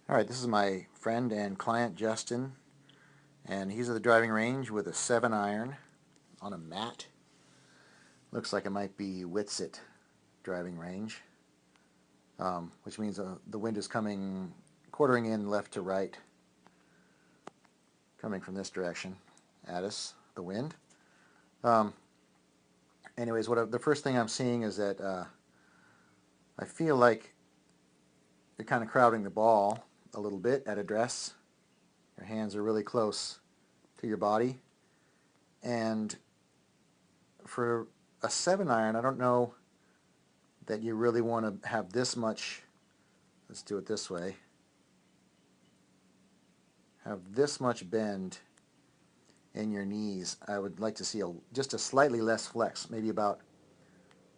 Alright, this is my friend and client Justin, and he's at the driving range with a 7-iron on a mat. Looks like it might be Witsit driving range, which means the wind is coming, quartering in left to right, coming from this direction at us, the wind. Um, Anyways, the first thing I'm seeing is that I feel like you're kind of crowding the ball a little bit at address. Your hands are really close to your body, and for a 7-iron, I don't know that you really want to have this much. Let's do it this way. Have this much bend in your knees. I would like to see just a slightly less flex, maybe about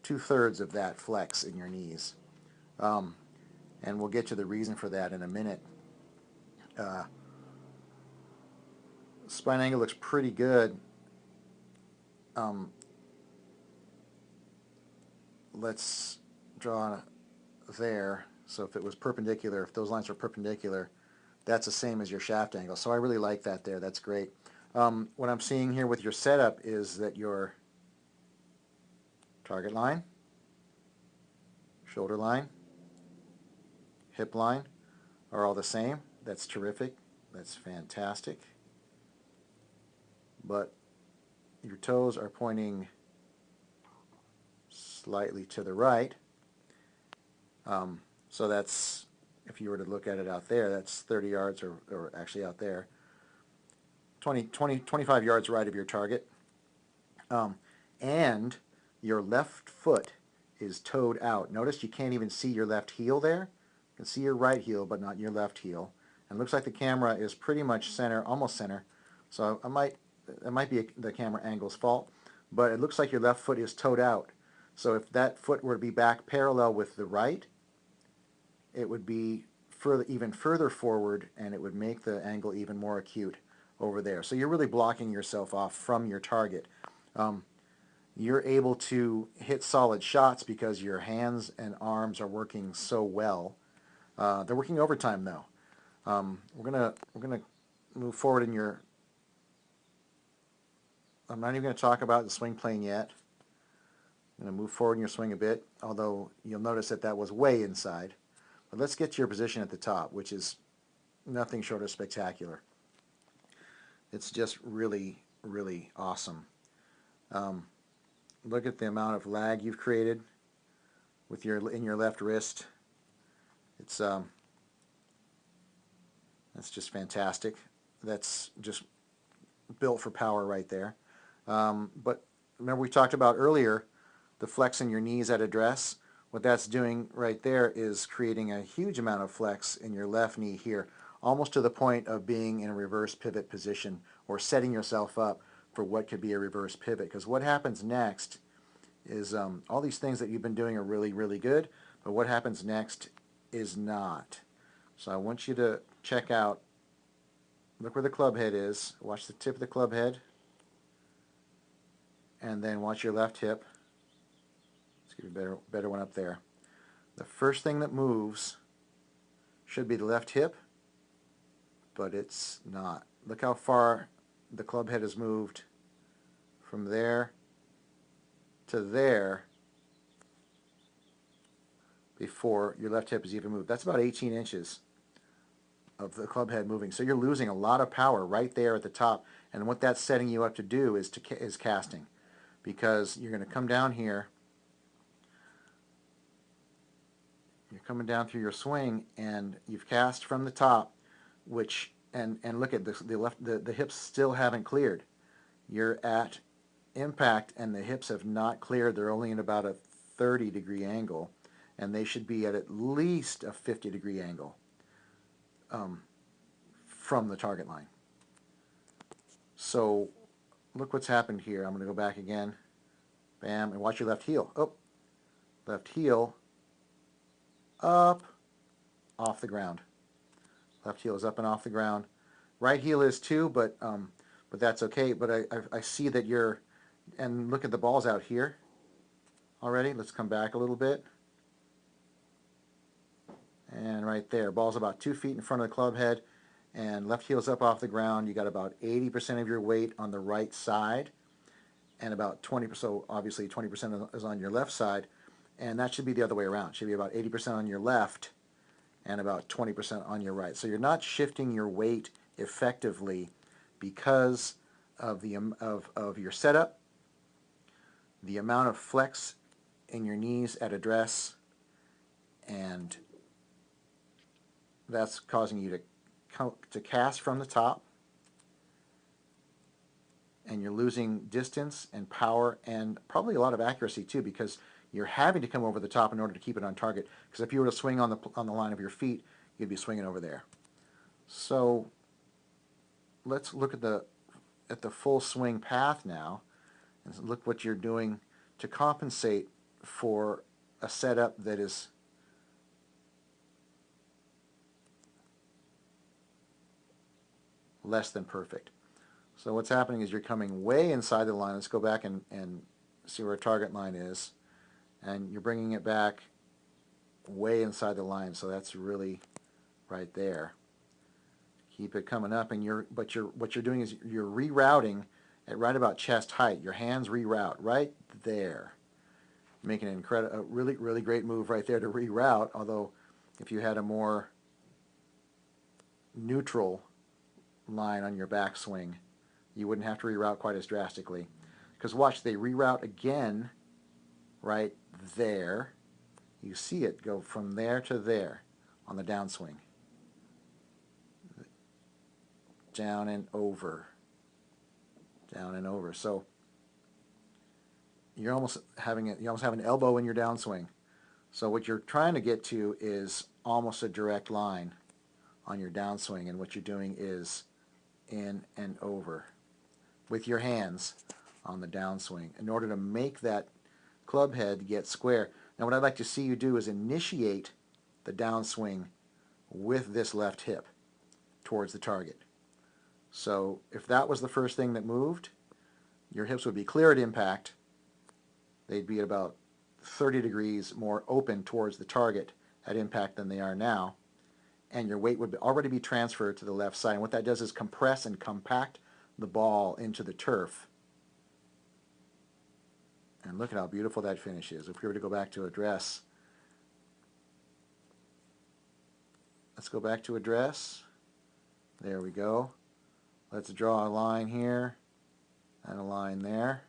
2/3 of that flex in your knees. Um, and we'll get to the reason for that in a minute. Uh, Spine angle looks pretty good. Let's draw there. So if it was perpendicular, if those lines are perpendicular, that's the same as your shaft angle. So I really like that there. That's great. What I'm seeing here with your setup is that your target line, shoulder line, hip line are all the same. That's terrific. That's fantastic. But your toes are pointing slightly to the right. So that's, if you were to look at it out there, that's 30 yards, or actually out there, 25 yards right of your target. And your left foot is toed out. Notice you can't even see your left heel there. You can see your right heel, but not your left heel. And it looks like the camera is pretty much center, almost center. So it might be the camera angle's fault, but it looks like your left foot is toed out. So if that foot were to be back parallel with the right, it would be even further forward, and it would make the angle even more acute over there. So you're really blocking yourself off from your target. You're able to hit solid shots because your hands and arms are working so well. They're working overtime though. We're gonna move forward in your. I'm not even going to talk about the swing plane yet. I'm going to move forward in your swing a bit, although you'll notice that that was way inside. But let's get to your position at the top, which is nothing short of spectacular. It's just really, really awesome. Look at the amount of lag you've created with in your left wrist. It's that's just fantastic. That's just built for power right there. But remember we talked about earlier the flex in your knees at address. What that's doing right there is creating a huge amount of flex in your left knee here, almost to the point of being in a reverse pivot position or setting yourself up for what could be a reverse pivot. Because what happens next is all these things that you've been doing are really, really good, but what happens next is not. So I want you to check out, look where the club head is, watch the tip of the club head, and then watch your left hip. Let's give you a better one up there. The first thing that moves should be the left hip, but it's not. Look how far the club head has moved from there to there before your left hip is even moved. That's about 18 inches of the club head moving. So you're losing a lot of power right there at the top. And what that's setting you up to do is casting, because you're going to come down here. You're coming down through your swing, and you've cast from the top, which and look at this, the hips still haven't cleared. You're at impact, and the hips have not cleared. They're only in about a 30-degree angle, and they should be at least a 50-degree angle from the target line. So look what's happened here. I'm going to go back again. Bam, and watch your left heel. Oh, left heel up, off the ground. Left heel is up and off the ground. Right heel is too, but that's okay. But I see that you're, and look at the balls out here already. Let's come back a little bit. And and right there. Ball's about 2 feet in front of the club head, and left heel's up off the ground. You got about 80% of your weight on the right side, and about 20%, so obviously 20% is on your left side, and that should be the other way around. It should be about 80% on your left and about 20% on your right. So you're not shifting your weight effectively because of of your setup, the amount of flex in your knees at address, and that's causing you to cast from the top, and you're losing distance and power and probably a lot of accuracy too, because you're having to come over the top in order to keep it on target. Because if you were to swing on the line of your feet, you'd be swinging over there. So let's look at the full swing path now, and look what you're doing to compensate for a setup that is less than perfect. So what's happening is you're coming way inside the line. Let's go back and see where our target line is. And you're bringing it back way inside the line, so that's really right there. Keep it coming up, and what you're doing is you're rerouting at right about chest height. Your hands reroute right there. Making a really great move right there to reroute, although if you had a more neutral line on your backswing, you wouldn't have to reroute quite as drastically. Because watch, they reroute again right there. You see it go from there to there on the downswing. Down and over. Down and over. So you almost have an elbow in your downswing. So what you're trying to get to is almost a direct line on your downswing, and what you're doing is in and over with your hands on the downswing in order to make that club head get square. Now what I'd like to see you do is initiate the downswing with this left hip towards the target. So if that was the first thing that moved, your hips would be clear at impact. They'd be at about 30 degrees more open towards the target at impact than they are now, and your weight would already be transferred to the left side. And what that does is compress and compact the ball into the turf. And look at how beautiful that finish is. If we were to go back to address, let's go back to address. There we go. Let's draw a line here, and a line there,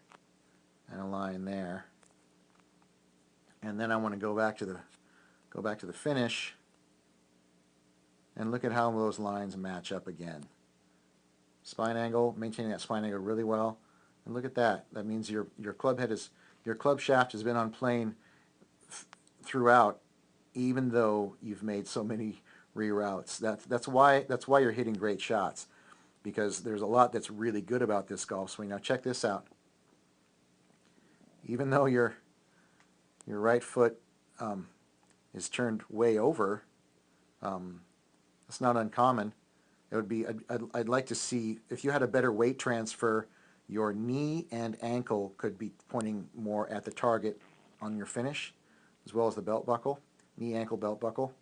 and a line there. And then I want to go back to the finish, and look at how those lines match up again. Spine angle, maintaining that spine angle really well. And look at that. That means your club shaft has been on plane throughout, even though you've made so many reroutes. That's why you're hitting great shots, because there's a lot that's really good about this golf swing. Now check this out. Even though your right foot is turned way over, it's not uncommon. It would be, I'd like to see, if you had a better weight transfer, your knee and ankle could be pointing more at the target on your finish, as well as the belt buckle, knee, ankle, belt buckle,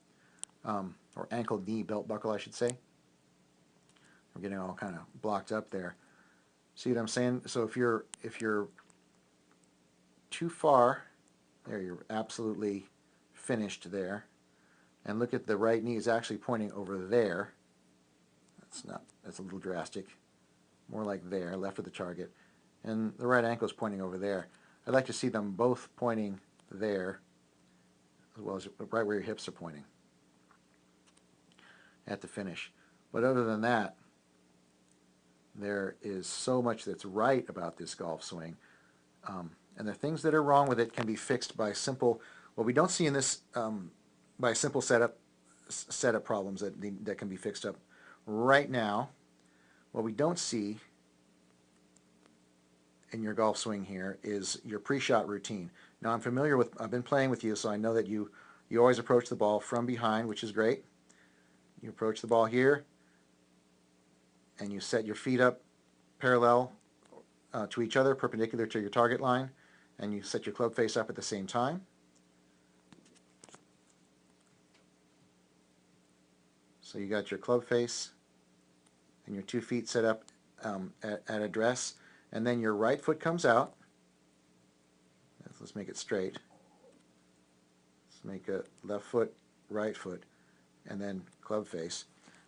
or ankle, knee, belt buckle, I should say. I'm getting all kind of blocked up there. See what I'm saying? So if you're too far, there, you're absolutely finished there. And look at the right knee is actually pointing over there. That's a little drastic. More like there, left of the target. And the right ankle is pointing over there. I'd like to see them both pointing there, as well as right where your hips are pointing at the finish. But other than that, there is so much that's right about this golf swing. And the things that are wrong with it can be fixed by simple, what we don't see in this, by simple setup problems that can be fixed up right now. What we don't see in your golf swing here is your pre-shot routine. Now I've been playing with you, so I know that you always approach the ball from behind, which is great. You approach the ball here, and you set your feet up parallel to each other, perpendicular to your target line, and you set your club face up at the same time. So you got your club face and your 2 feet set up at address, and then your right foot comes out. Let's make it straight. Let's make a left foot, right foot, and then club face.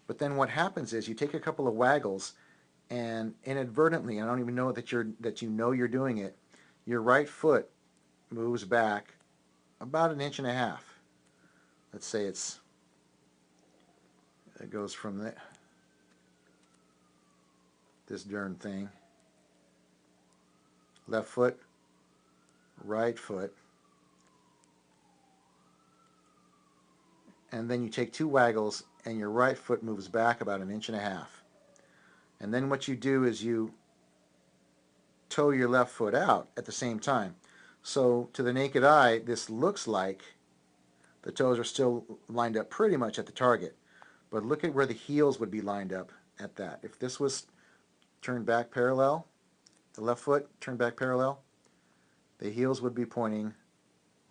But then what happens is you take a couple of waggles, and inadvertently, I don't even know that you know you're doing it, your right foot moves back about 1.5 inches. Let's say it goes from this darn thing. Left foot, right foot, and then you take 2 waggles and your right foot moves back about 1.5 inches. And then what you do is you toe your left foot out at the same time. So to the naked eye, this looks like the toes are still lined up pretty much at the target. But look at where the heels would be lined up at that. If this was turned back parallel, the left foot turned back parallel, the heels would be pointing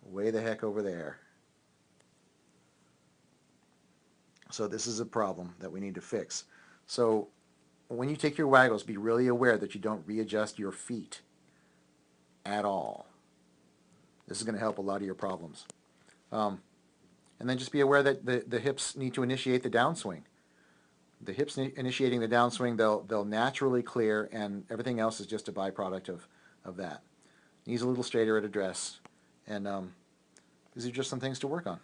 way the heck over there. So this is a problem that we need to fix. So when you take your waggles, be really aware that you don't readjust your feet at all. This is going to help a lot of your problems. And then just be aware that the hips need to initiate the downswing. The hips initiating the downswing, they'll naturally clear, and everything else is just a byproduct of that. Knees a little straighter at address, and these are just some things to work on.